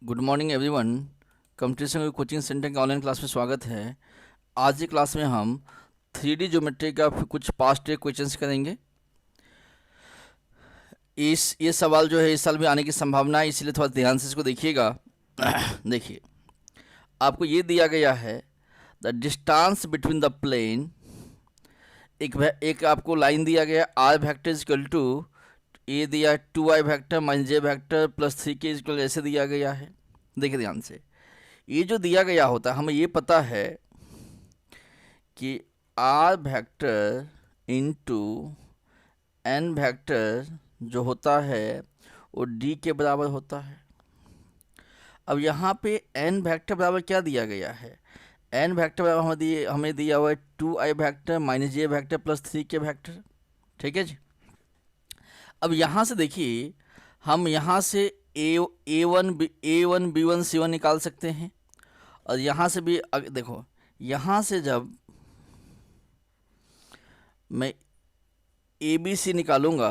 Good morning everyone. Competition coaching centre के online class में स्वागत है। आज की क्लास में हम 3D ज्योमेट्री का कुछ पास्ट क्वेश्चंस करेंगे। ये सवाल जो है इस साल भी आने की संभावना है, इसलिए थोड़ा ध्यान से इसको देखिएगा। देखिए, आपको ये दिया गया है the distance between the plane. एक आपको लाइन दिया गया आर वेक्टर इक्वल टू, ये दिया 2i वेक्टर माइनस जे वेक्टर प्लस 3k इक्वल, ऐसे दिया गया है। देखिए ध्यान से, ये जो दिया गया होता है हमें ये पता है कि R vector into N vector जो होता है वो डी के बराबर होता है। अब यहाँ पे एन वेक्टर बराबर क्या दिया गया है? एन वेक्टर बराबर हमें दिया हुआ है 2i वेक्टर माइनस जे वेक्टर प्लस 3k वेक्टर। ठीक है जी। अब यहाँ से देखिए, हम यहाँ से ए वन बी वन सी वन निकाल सकते हैं, और यहाँ से भी देखो, यहाँ से जब मैं ए बी सी निकालूंगा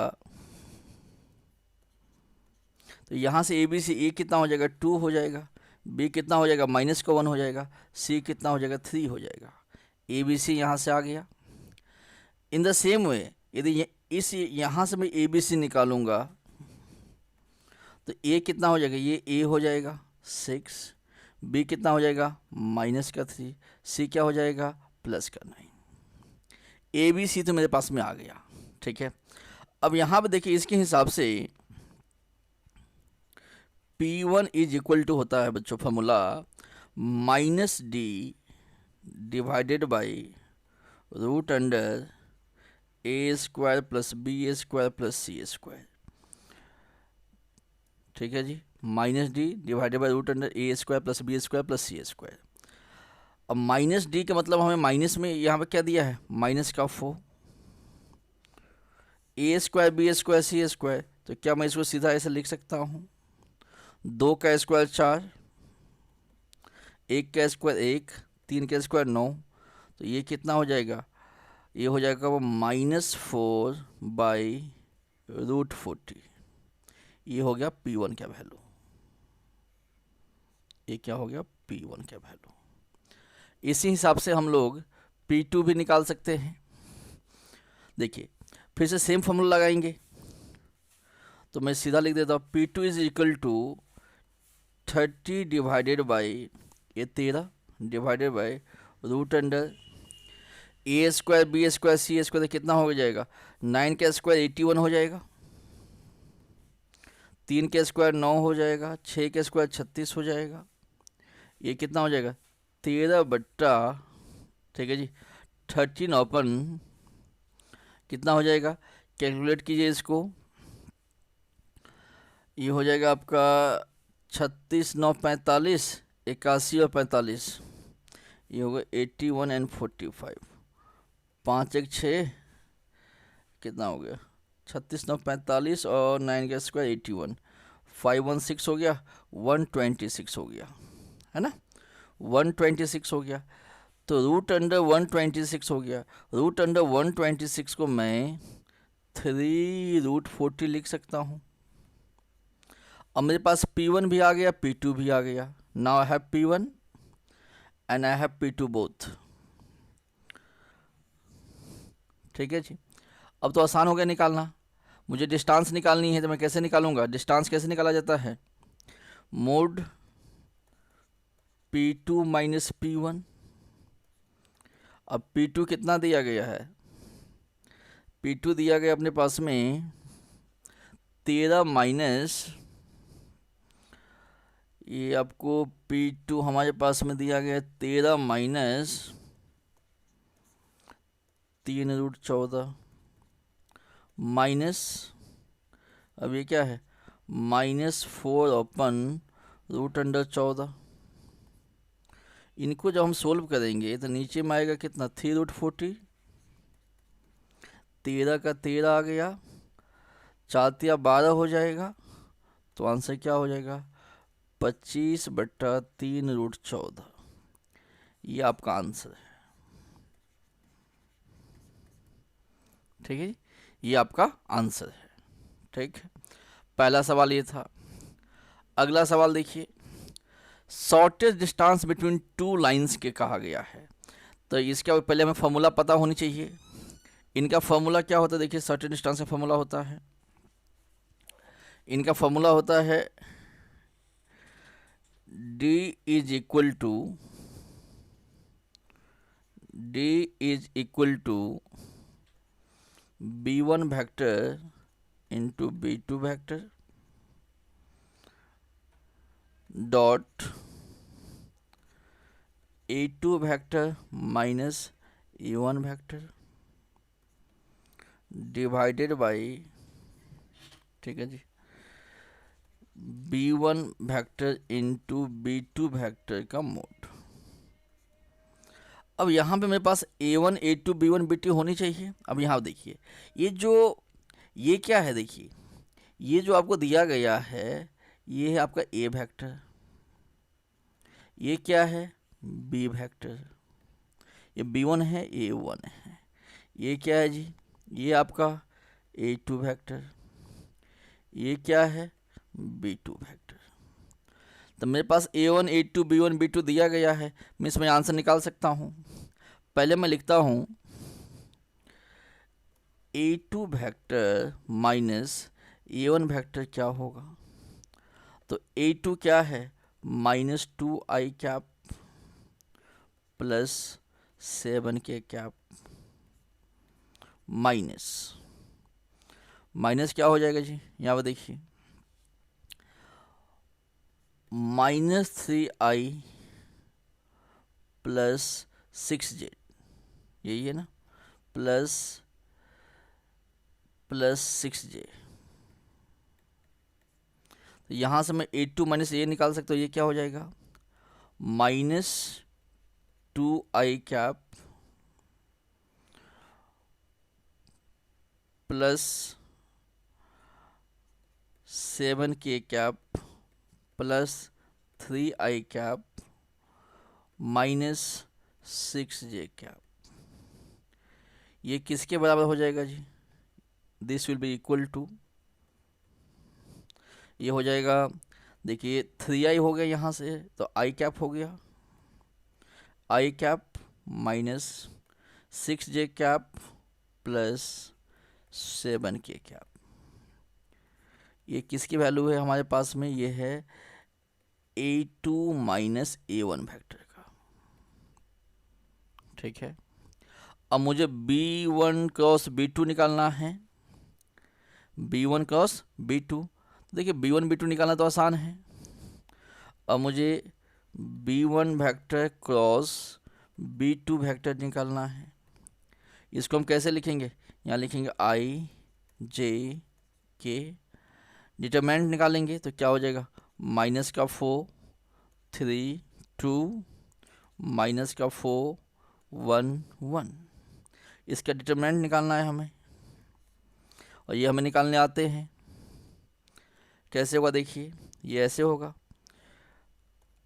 तो यहाँ से ए बी सी, ए कितना हो जाएगा 2 हो जाएगा, बी कितना हो जाएगा -1 हो जाएगा, सी कितना हो जाएगा 3 हो जाएगा। ए बी सी यहाँ से आ गया। इन द सेम वे यदि इस यहाँ से मैं ए बी सी निकालूंगा तो ए कितना हो जाएगा, ये ए हो जाएगा 6, बी कितना हो जाएगा -3, सी क्या हो जाएगा +9। ए बी सी तो मेरे पास में आ गया। ठीक है। अब यहाँ पे देखिए, इसके हिसाब से P1 इज इक्वल टू होता है बच्चों formula -d divided by root under a square plus b square plus c square. ठीक है जी, -d divided by root under a square plus b square plus c square. अब -d का मतलब हमें माइनस में यहाँ पे क्या दिया है, -4, ए square b square c square. तो क्या मैं इसको सीधा ऐसे लिख सकता हूँ, 2 का स्क्वायर 4, 1 का स्क्वायर 1, 3 का स्क्वायर 9। तो ये कितना हो जाएगा, ये हो जाएगा वो -4 बाई √40। ये हो गया P1 का वैल्यू। ये क्या हो गया P1 का वैल्यू। इसी हिसाब से हम लोग P2 भी निकाल सकते हैं। देखिए, फिर से सेम फॉर्मूला लगाएंगे तो मैं सीधा लिख देता हूँ P2 is equal to 30 divided by ये 13 divided by root under a square b square c square. कितना हो जाएगा, 9 का स्क्वायर 81 हो जाएगा, 3 का स्क्वायर 9 हो जाएगा, 6 का स्क्वायर 36 हो जाएगा। ये कितना हो जाएगा 13 बट्टा, ठीक है जी, 13 ओपन कितना हो जाएगा, कैलकुलेट कीजिए इसको। ये हो जाएगा आपका 36 9 45, 81 और 45, ये होगा 81 एंड 45, 5 1 6, कितना हो गया 36 9 45 और 9 का स्क्वायर 81, 516 हो गया, 126 हो गया, है ना, 126 हो गया। तो रूट अंडर 126 हो गया। रूट अंडर 126 को मैं 3√40 लिख सकता हूँ। अब मेरे पास P1 भी आ गया, P2 भी आ गया। Now I have P1 and I have P2 both. ठीक है जी। अब तो आसान हो गया निकालना। मुझे डिस्टेंस निकालनी है तो मैं कैसे निकालूंगा, डिस्टेंस कैसे निकाला जाता है, मोड P2 माइनस P1। अब P2 कितना दिया गया है, P2 दिया गया अपने पास में 13 माइनस, ये आपको P2 हमारे पास में दिया गया 13 माइनस 3√14 माइनस, अब ये क्या है -4 ओपन रूट अंडर 14। इनको जब हम सोल्व करेंगे तो नीचे में आएगा कितना 3√40, 13 का 13 आ गया, 4 या 12 हो जाएगा। तो आंसर क्या हो जाएगा 25 बट्टा 3√14। ये आपका आंसर है। ठीक है, ये आपका आंसर है। ठीक है, पहला सवाल ये था। अगला सवाल देखिए, shortest distance between two lines के कहा गया है। तो इसका पहले हमें फॉर्मूला पता होनी चाहिए। इनका फॉर्मूला क्या होता है, देखिए शॉर्टेस्ट डिस्टेंस का फॉर्मूला होता है, इनका फॉर्मूला होता है d is equal to b1 vector into b2 vector dot a2 vector minus a1 vector divided by, ठीक है जी, b1 vector into b2 vector का मोड। अब यहाँ पे मेरे पास a1 a2 b1 b2 होनी चाहिए। अब यहाँ देखिए ये क्या है, देखिए ये जो आपको दिया गया है ये है आपका a वेक्टर, ये क्या है b वेक्टर, ये b1 है a1 है, ये क्या है जी, ये आपका a2 वेक्टर, ये क्या है b2 वेक्टर। तो मेरे पास a1 a2 b1 b2 दिया गया है, मैं इसमें आंसर निकाल सकता हूँ। पहले मैं लिखता हूँ a2 vector minus a1 vector क्या होगा, तो a2 क्या है -2i cap plus 7k cap minus क्या हो जाएगा जी, यहाँ पर देखिए -3i प्लस 6j, यही है ना, प्लस 6j। तो यहाँ से मैं a2 माइनस ए निकाल सकता हूँ, ये क्या हो जाएगा -2i cap plus 7k cap plus 3i cap minus 6j cap. ये किसके बराबर हो जाएगा जी, this will be equal to, ये हो जाएगा, देखिए 3i हो गया यहाँ से तो i कैप हो गया, i cap minus 6j cap plus 7k cap. ये किसकी वैल्यू है हमारे पास में, ये है a2 माइनस a1 वेक्टर का, ठीक है। अब मुझे b1 क्रॉस b2 निकालना है, b1 क्रॉस b2, तो देखिए b1 b2 निकालना तो आसान है। अब मुझे b1 vector cross b2 vector निकालना है, इसको हम कैसे लिखेंगे, यहाँ लिखेंगे i j k, डिटरमिनेंट निकालेंगे तो क्या हो जाएगा माइनस का 4 3 2 माइनस का 4 1 1, इसका डिटरमिनेंट निकालना है हमें, और ये हमें निकालने आते हैं। कैसे होगा देखिए, ये ऐसे होगा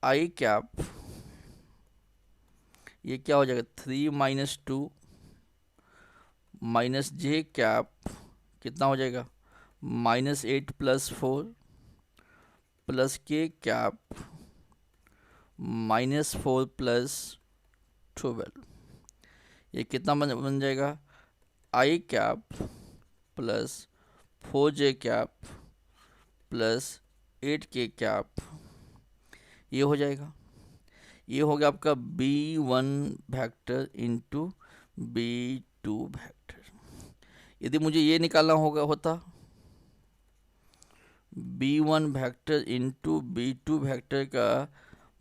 i कैप, ये क्या हो जाएगा 3 माइनस 2 माइनस j कैप, कितना हो जाएगा -8 plus 4 plus k cap -4 plus 12, ये कितना बन जाएगा i cap plus 4j cap plus 8k cap, ये हो जाएगा, ये हो गया आपका b1 vector into b2 vector. यदि मुझे ये निकालना होता b1 vector into b2 vector का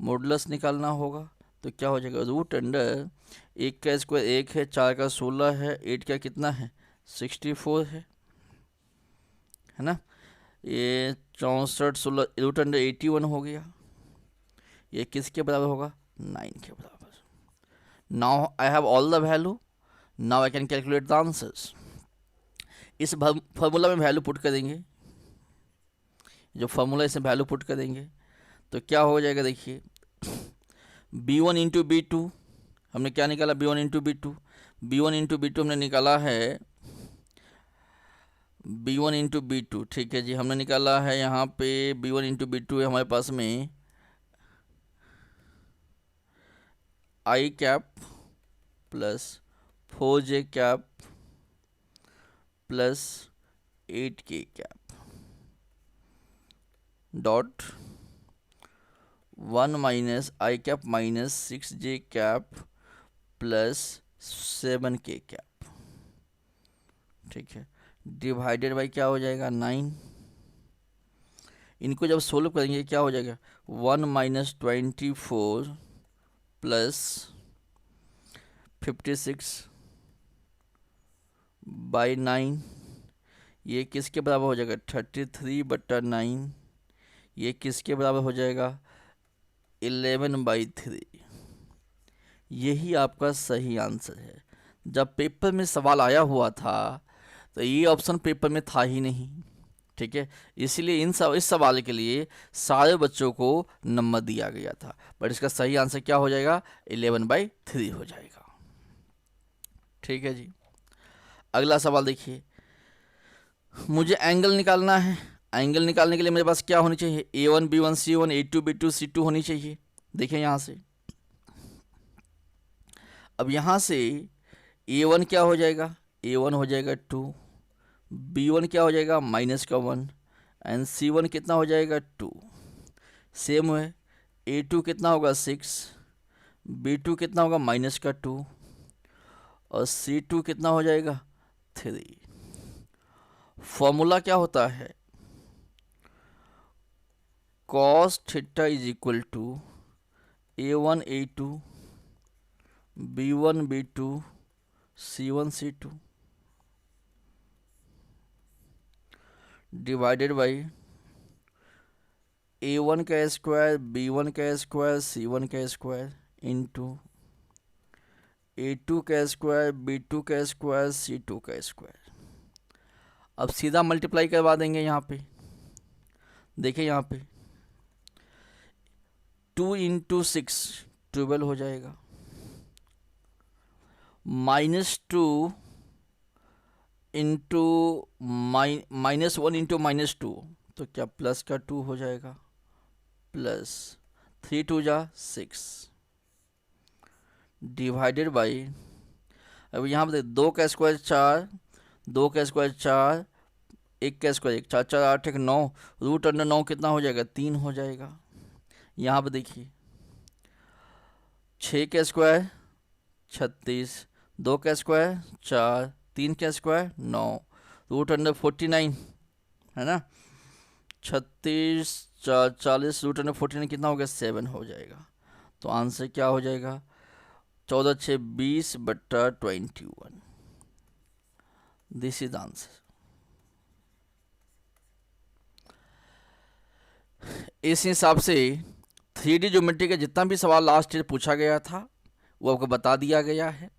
मॉडुलस निकालना होगा, तो क्या हो जाएगा रूट अंडर 1 का स्क्वायर 1 है, 4 का 16 है, 8 का कितना है 64 है ना, ये 64 16 रूट अंडर 81 हो गया, ये किसके बराबर होगा 9 के बराबर। Now I have all the value, now I can calculate the answers. इस फार्मूला में वैल्यू पुट करेंगे, जो फार्मूला इसमें वैल्यू पुट करेंगे तो क्या हो जाएगा, देखिए b1 इंटू b2 हमने क्या निकाला, b1 into b2, b1 into b2 हमने निकाला है b1 इंटू b2, ठीक है जी, हमने निकाला है यहाँ पे b1 इंटू b2 है हमारे पास में i cap plus 4j cap plus 8k cap dot 1 minus i cap minus 6j cap plus 7k cap. ठीक है, डिवाइडेड बाई क्या हो जाएगा 9। इनको जब सोल्व करेंगे क्या हो जाएगा 1 माइनस 24 प्लस 56 बाई 9, ये किसके बराबर हो जाएगा 33/9। ये किसके बराबर हो जाएगा 11/3। यही आपका सही आंसर है। जब पेपर में सवाल आया हुआ था तो ये ऑप्शन पेपर में था ही नहीं। ठीक है, इसीलिए इस सवाल के लिए सारे बच्चों को नंबर दिया गया था, बट इसका सही आंसर क्या हो जाएगा 11/3 हो जाएगा। ठीक है जी, अगला सवाल देखिए, मुझे एंगल निकालना है। एंगल निकालने के लिए मेरे पास क्या होनी चाहिए A1 B1 C1 A2 B2 C2 होनी चाहिए। देखिए यहाँ से, अब यहाँ से A1 क्या हो जाएगा A1 हो जाएगा 2, B1 क्या हो जाएगा माइनस का 1 एंड C1 कितना हो जाएगा 2। सेम है A2 कितना होगा 6, B2 कितना होगा माइनस का 2 और C2 कितना हो जाएगा 3। फॉर्मूला क्या होता है cos theta is equal to A1 A2 B1 B2 C1 C2 divided by A1 का स्क्वायर B1 का स्क्वायर C1 का स्क्वायर इंटू A2 का स्क्वायर B2 का स्क्वायर C2 का स्क्वायर। अब सीधा मल्टीप्लाई करवा देंगे यहाँ पे। देखिए यहाँ पे 2 इंटू 6 12 हो जाएगा, -2 इंटू -1 इंटू -2 तो क्या प्लस का 2 हो जाएगा, प्लस 3 2 जा 6 डिवाइडेड बाई, अब यहाँ पे 2 का स्क्वायर 4, 2 का स्क्वायर 4, 1 का स्क्वायर 1, 4 4 8 1 9, रूट अंडर 9 कितना हो जाएगा 3 हो जाएगा। यहाँ पे देखिए 6 का स्क्वायर 36, 2 का स्क्वायर 4, 3 का स्क्वायर 9, रूट अंडर 49 है ना, 36 4 40 रूट अंडर 49 कितना हो गया 7 हो जाएगा। तो आंसर क्या हो जाएगा 14 6 20/21। This is answer. इस हिसाब से 3D ज्योमेट्री का जितना भी सवाल लास्ट ईयर पूछा गया था वो आपको बता दिया गया है।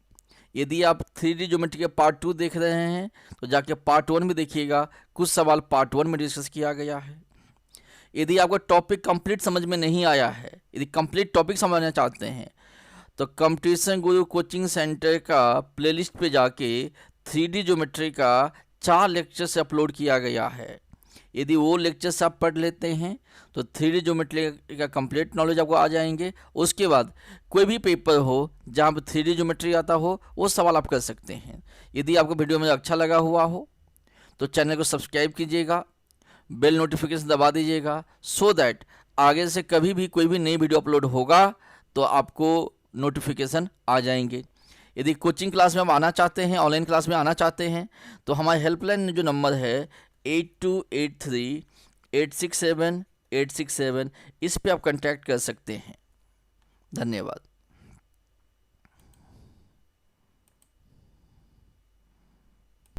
यदि आप 3D ज्योमेट्री के पार्ट 2 देख रहे हैं तो जाके पार्ट 1 में देखिएगा, कुछ सवाल पार्ट 1 में डिस्कस किया गया है। यदि आपको टॉपिक कंप्लीट समझ में नहीं आया है, यदि कंप्लीट टॉपिक समझना चाहते हैं तो कंपटीशन गुरु कोचिंग सेंटर का प्लेलिस्ट पे जाके 3D ज्योमेट्री का 4 लेक्चर से अपलोड किया गया है। यदि वो लेक्चर्स आप पढ़ लेते हैं तो 3D ज्योमेट्री का कंप्लीट नॉलेज आपको आ जाएंगे। उसके बाद कोई भी पेपर हो जहाँ पर 3D ज्योमेट्री आता हो वो सवाल आप कर सकते हैं। यदि आपको वीडियो में अच्छा लगा हुआ हो तो चैनल को सब्सक्राइब कीजिएगा, बेल नोटिफिकेशन दबा दीजिएगा, सो दैट आगे से कभी भी कोई भी नई वीडियो अपलोड होगा तो आपको नोटिफिकेशन आ जाएंगे। यदि कोचिंग क्लास में आप आना चाहते हैं, ऑनलाइन क्लास में आना चाहते हैं तो हमारे हेल्पलाइन जो नंबर है 8283-867-867, इस पे आप कांटेक्ट कर सकते हैं। धन्यवाद।